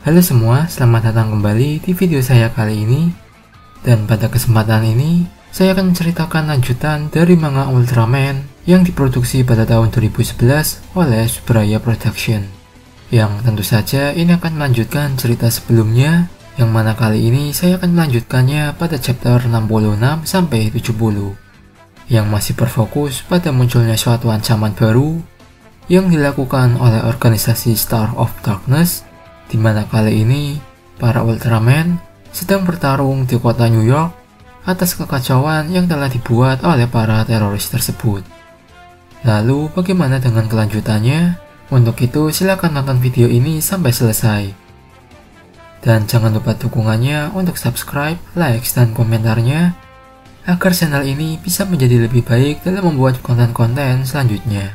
Halo semua, selamat datang kembali di video saya kali ini. Dan pada kesempatan ini, saya akan menceritakan lanjutan dari manga Ultraman yang diproduksi pada tahun 2011 oleh Subaraya Production. Yang tentu saja ini akan melanjutkan cerita sebelumnya, yang mana kali ini saya akan melanjutkannya pada chapter 66 sampai 70. Yang masih berfokus pada munculnya suatu ancaman baru yang dilakukan oleh organisasi Star of Darkness, di mana kali ini para Ultraman sedang bertarung di kota New York atas kekacauan yang telah dibuat oleh para teroris tersebut. Lalu bagaimana dengan kelanjutannya? Untuk itu silakan nonton video ini sampai selesai. Dan jangan lupa dukungannya untuk subscribe, likes, dan komentarnya agar channel ini bisa menjadi lebih baik dalam membuat konten-konten selanjutnya.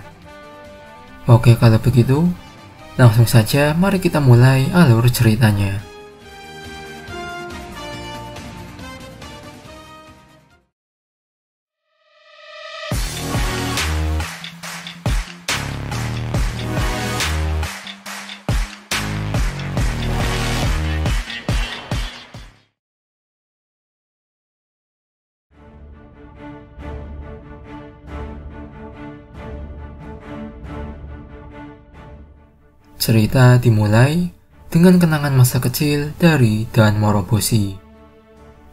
Oke, kalau begitu, langsung saja mari kita mulai alur ceritanya. Cerita dimulai dengan kenangan masa kecil dari Dan Moroboshi,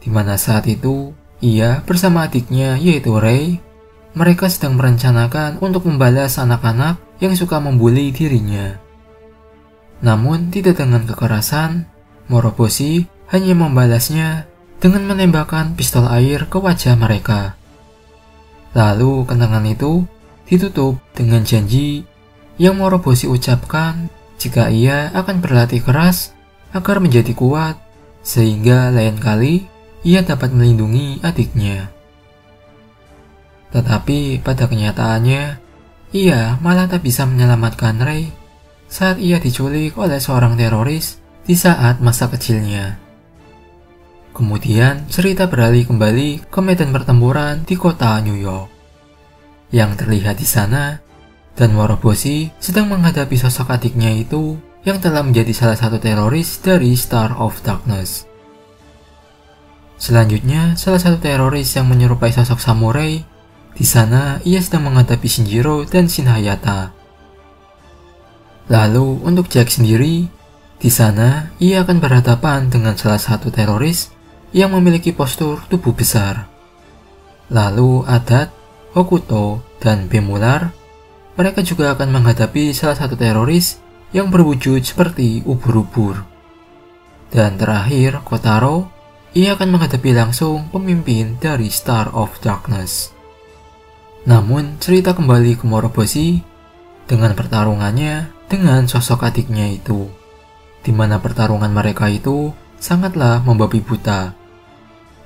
di mana saat itu ia bersama adiknya yaitu Rei, mereka sedang merencanakan untuk membalas anak-anak yang suka membuli dirinya. Namun tidak dengan kekerasan, Moroboshi hanya membalasnya dengan menembakkan pistol air ke wajah mereka. Lalu kenangan itu ditutup dengan janji yang Moroboshi ucapkan jika ia akan berlatih keras agar menjadi kuat, sehingga lain kali ia dapat melindungi adiknya. Tetapi pada kenyataannya, ia malah tak bisa menyelamatkan Rei saat ia diculik oleh seorang teroris di saat masa kecilnya. Kemudian cerita beralih kembali ke medan pertempuran di kota New York. Yang terlihat di sana, Dan Moroboshi sedang menghadapi sosok adiknya itu yang telah menjadi salah satu teroris dari Star of Darkness. Selanjutnya, salah satu teroris yang menyerupai sosok samurai. Di sana, ia sedang menghadapi Shinjiro dan Shin Hayata. Lalu, untuk Jack sendiri, di sana ia akan berhadapan dengan salah satu teroris yang memiliki postur tubuh besar. Lalu, Adat, Hokuto, dan Bemular, mereka juga akan menghadapi salah satu teroris yang berwujud seperti ubur-ubur. Dan terakhir, Kotaro, ia akan menghadapi langsung pemimpin dari Star of Darkness. Namun, cerita kembali ke Moroboshi dengan pertarungannya dengan sosok adiknya itu, di mana pertarungan mereka itu sangatlah membabi buta.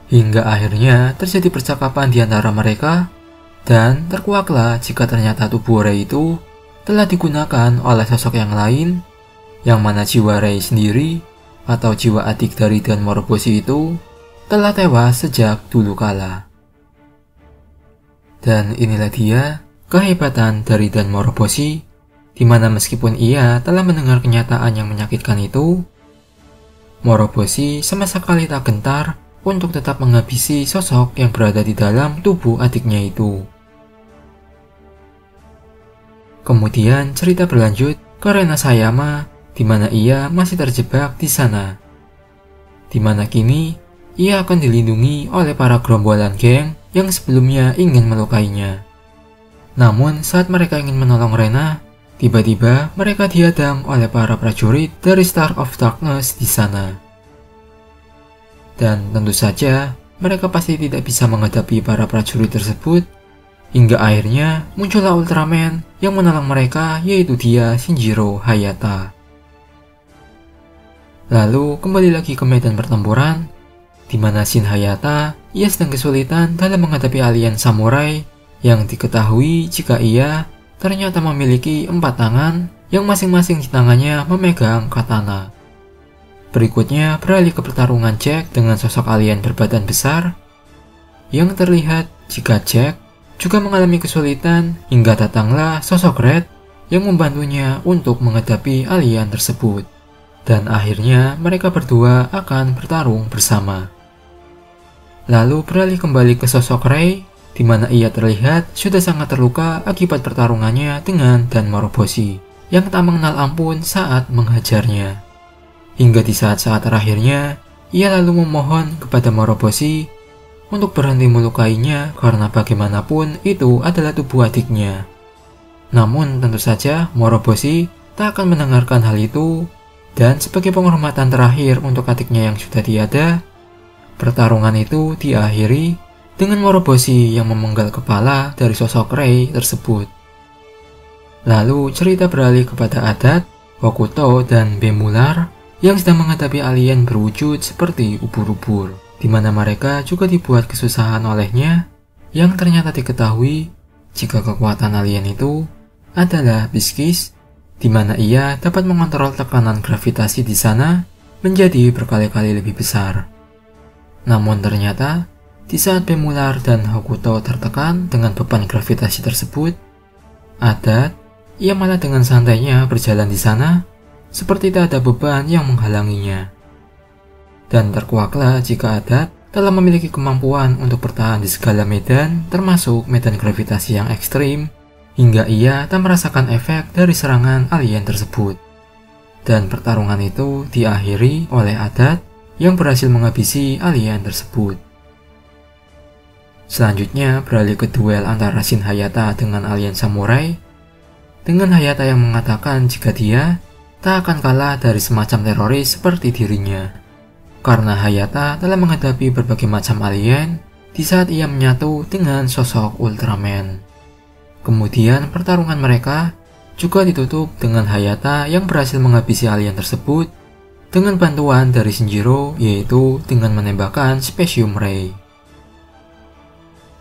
Hingga akhirnya terjadi percakapan di antara mereka, dan terkuaklah jika ternyata tubuh Rei itu telah digunakan oleh sosok yang lain, yang mana jiwa Rei sendiri atau jiwa adik dari Dan Moroboshi itu telah tewas sejak dulu kala. Dan inilah dia kehebatan dari Dan Moroboshi, di mana meskipun ia telah mendengar kenyataan yang menyakitkan itu, Moroboshi sama sekali tak gentar untuk tetap menghabisi sosok yang berada di dalam tubuh adiknya itu. Kemudian cerita berlanjut ke Rena Sayama, di mana ia masih terjebak di sana. Di mana kini ia akan dilindungi oleh para gerombolan geng yang sebelumnya ingin melukainya. Namun saat mereka ingin menolong Rena, tiba-tiba mereka dihadang oleh para prajurit dari Star of Darkness di sana. Dan tentu saja mereka pasti tidak bisa menghadapi para prajurit tersebut. Hingga akhirnya muncullah Ultraman yang menolong mereka, yaitu dia Shinjiro Hayata. Lalu kembali lagi ke medan pertempuran, di mana Shin Hayata ia sedang kesulitan dalam menghadapi alien samurai yang diketahui jika ia ternyata memiliki 4 tangan yang masing-masing di tangannya memegang katana. Berikutnya beralih ke pertarungan Jack dengan sosok alien berbadan besar, yang terlihat jika Jack juga mengalami kesulitan hingga datanglah sosok Red yang membantunya untuk menghadapi alien tersebut. dan akhirnya mereka berdua akan bertarung bersama. Lalu beralih kembali ke sosok Rei, di mana ia terlihat sudah sangat terluka akibat pertarungannya dengan Dan Moroboshi yang tak mengenal ampun saat menghajarnya. Hingga di saat-saat terakhirnya, ia lalu memohon kepada Moroboshi untuk berhenti melukainya karena bagaimanapun itu adalah tubuh adiknya. Namun tentu saja Moroboshi tak akan mendengarkan hal itu, dan sebagai penghormatan terakhir untuk adiknya yang sudah tiada, pertarungan itu diakhiri dengan Moroboshi yang memenggal kepala dari sosok Rei tersebut. Lalu cerita beralih kepada Adat, Hokuto, dan Bemular yang sedang menghadapi alien berwujud seperti ubur-ubur, di mana mereka juga dibuat kesusahan olehnya, yang ternyata diketahui jika kekuatan alien itu adalah Biskis, di mana ia dapat mengontrol tekanan gravitasi di sana menjadi berkali-kali lebih besar. Namun ternyata, di saat Bemular dan Hokuto tertekan dengan beban gravitasi tersebut, Adat, ia malah dengan santainya berjalan di sana, seperti tak ada beban yang menghalanginya. Dan terkuaklah jika Adat telah memiliki kemampuan untuk bertahan di segala medan, termasuk medan gravitasi yang ekstrim, hingga ia tak merasakan efek dari serangan alien tersebut. Dan pertarungan itu diakhiri oleh Adat yang berhasil menghabisi alien tersebut. Selanjutnya beralih ke duel antara Shin Hayata dengan alien samurai, dengan Hayata yang mengatakan jika dia tak akan kalah dari semacam teroris seperti dirinya, karena Hayata telah menghadapi berbagai macam alien di saat ia menyatu dengan sosok Ultraman. Kemudian pertarungan mereka juga ditutup dengan Hayata yang berhasil menghabisi alien tersebut dengan bantuan dari Shinjiro, yaitu dengan menembakkan Spesium Ray.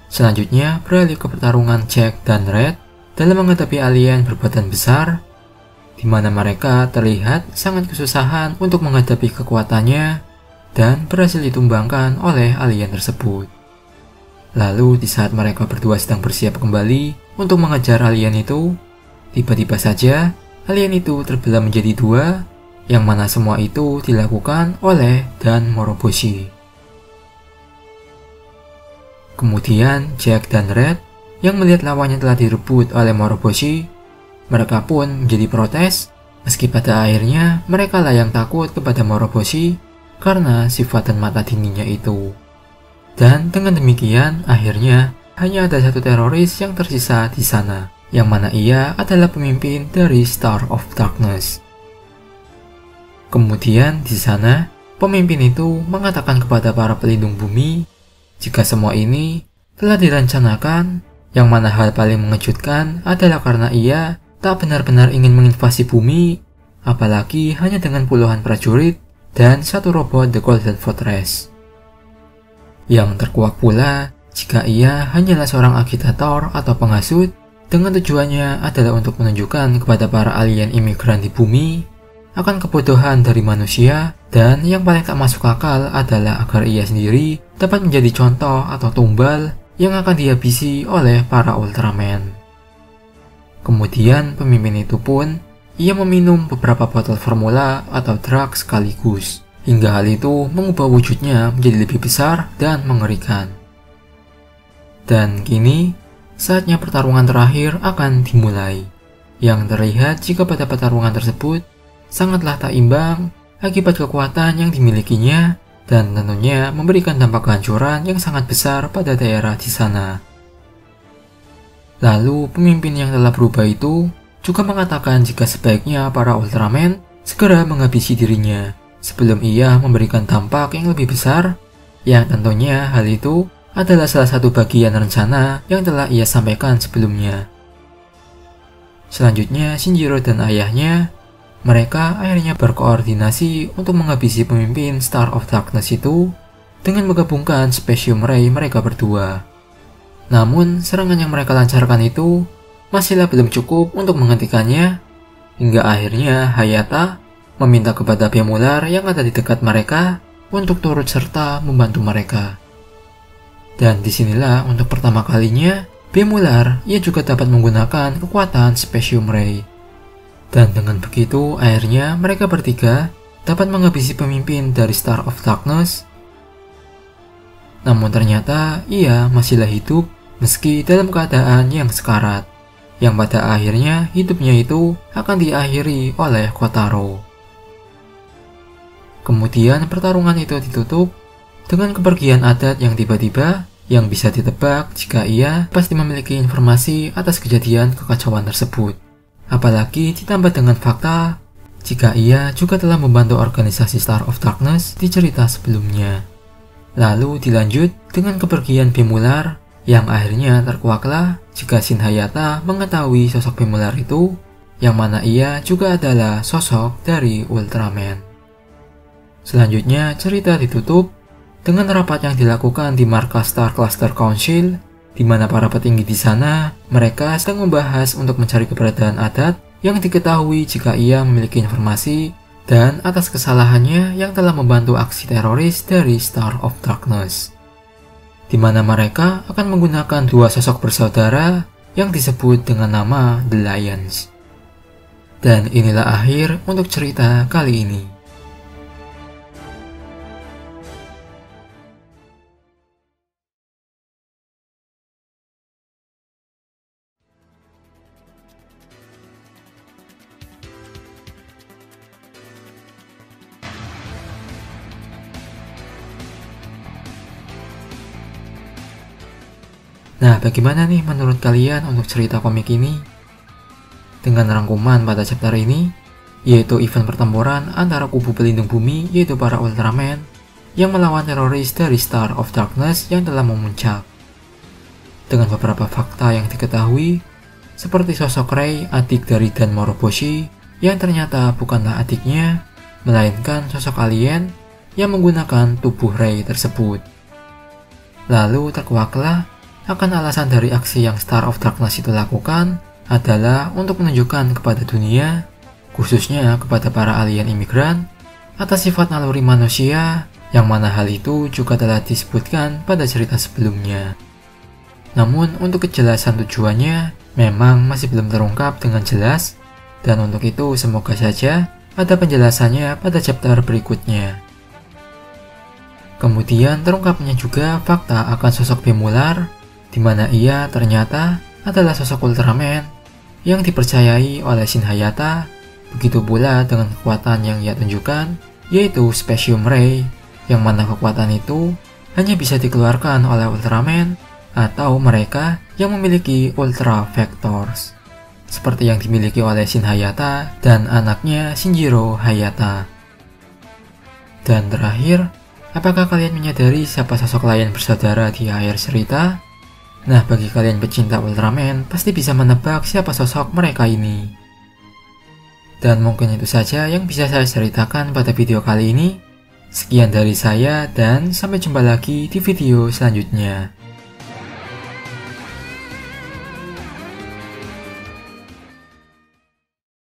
Selanjutnya beralih ke pertarungan Jack dan Red dalam menghadapi alien berbadan besar, di mana mereka terlihat sangat kesusahan untuk menghadapi kekuatannya dan berhasil ditumbangkan oleh alien tersebut. Lalu di saat mereka berdua sedang bersiap kembali untuk mengejar alien itu, tiba-tiba saja alien itu terbelah menjadi dua, yang mana semua itu dilakukan oleh Dan Moroboshi. Kemudian Jack dan Red yang melihat lawannya telah direbut oleh Moroboshi, mereka pun menjadi protes, meski pada akhirnya mereka lah yang takut kepada Moroboshi karena sifat dan mata dinginnya itu. Dan dengan demikian akhirnya hanya ada satu teroris yang tersisa di sana, yang mana ia adalah pemimpin dari Star of Darkness. Kemudian di sana, pemimpin itu mengatakan kepada para pelindung bumi jika semua ini telah direncanakan, yang mana hal paling mengejutkan adalah karena ia tak benar-benar ingin menginvasi bumi, apalagi hanya dengan puluhan prajurit dan satu robot The Golden Fortress. Yang terkuak pula jika ia hanyalah seorang agitator atau penghasut dengan tujuannya adalah untuk menunjukkan kepada para alien imigran di bumi akan kebodohan dari manusia, dan yang paling tak masuk akal adalah agar ia sendiri dapat menjadi contoh atau tumbal yang akan dihabisi oleh para Ultraman. Kemudian pemimpin itu pun ia meminum beberapa botol formula atau drug sekaligus, hingga hal itu mengubah wujudnya menjadi lebih besar dan mengerikan. Dan kini saatnya pertarungan terakhir akan dimulai, yang terlihat jika pada pertarungan tersebut sangatlah tak imbang akibat kekuatan yang dimilikinya, dan tentunya memberikan dampak kehancuran yang sangat besar pada daerah di sana. Lalu pemimpin yang telah berubah itu juga mengatakan jika sebaiknya para Ultraman segera menghabisi dirinya sebelum ia memberikan dampak yang lebih besar, yang tentunya hal itu adalah salah satu bagian rencana yang telah ia sampaikan sebelumnya. Selanjutnya Shinjiro dan ayahnya, mereka akhirnya berkoordinasi untuk menghabisi pemimpin Star of Darkness itu dengan menggabungkan Spesium Ray mereka berdua. Namun serangan yang mereka lancarkan itu masihlah belum cukup untuk menghentikannya, hingga akhirnya Hayata meminta kepada Bemular yang ada di dekat mereka untuk turut serta membantu mereka. Dan disinilah untuk pertama kalinya Bemular ia juga dapat menggunakan kekuatan Spesium Ray. Dan dengan begitu akhirnya mereka bertiga dapat menghabisi pemimpin dari Star of Darkness. Namun ternyata ia masihlah hidup meski dalam keadaan yang sekarat, yang pada akhirnya hidupnya itu akan diakhiri oleh Kotaro. Kemudian pertarungan itu ditutup dengan kepergian adat yang tiba-tiba yang bisa ditebak jika ia pasti memiliki informasi atas kejadian kekacauan tersebut. Apalagi ditambah dengan fakta jika ia juga telah membantu organisasi Star of Darkness di cerita sebelumnya. Lalu dilanjut dengan kepergian Bemular yang akhirnya terkuaklah jika Shin Hayata mengetahui sosok Bemular itu, yang mana ia juga adalah sosok dari Ultraman. Selanjutnya cerita ditutup dengan rapat yang dilakukan di markas Star Cluster Council, di mana para petinggi di sana mereka sedang membahas untuk mencari keberadaan adat yang diketahui jika ia memiliki informasi dan atas kesalahannya yang telah membantu aksi teroris dari Star of Darkness, di mana mereka akan menggunakan dua sosok bersaudara yang disebut dengan nama The Lions. Dan inilah akhir untuk cerita kali ini. Nah, bagaimana nih menurut kalian untuk cerita komik ini? Dengan rangkuman pada chapter ini, yaitu event pertempuran antara kubu pelindung bumi yaitu para Ultraman yang melawan teroris dari Star of Darkness yang telah memuncak. Dengan beberapa fakta yang diketahui, seperti sosok Rei, adik dari Dan Moroboshi, yang ternyata bukanlah adiknya, melainkan sosok alien yang menggunakan tubuh Rei tersebut. Lalu terkuaklah akan alasan dari aksi yang Star of Darkness itu lakukan adalah untuk menunjukkan kepada dunia, khususnya kepada para alien imigran, atas sifat naluri manusia, yang mana hal itu juga telah disebutkan pada cerita sebelumnya. Namun untuk kejelasan tujuannya memang masih belum terungkap dengan jelas, dan untuk itu semoga saja ada penjelasannya pada chapter berikutnya. Kemudian terungkapnya juga fakta akan sosok Bemular, di mana ia ternyata adalah sosok Ultraman yang dipercayai oleh Shin Hayata, begitu pula dengan kekuatan yang ia tunjukkan, yaitu Specium Ray, yang mana kekuatan itu hanya bisa dikeluarkan oleh Ultraman atau mereka yang memiliki Ultra Vectors, seperti yang dimiliki oleh Shin Hayata dan anaknya Shinjiro Hayata. Dan terakhir, apakah kalian menyadari siapa sosok lain bersaudara di akhir cerita? Nah, bagi kalian pecinta Ultraman, pasti bisa menebak siapa sosok mereka ini. Dan mungkin itu saja yang bisa saya ceritakan pada video kali ini. Sekian dari saya dan sampai jumpa lagi di video selanjutnya.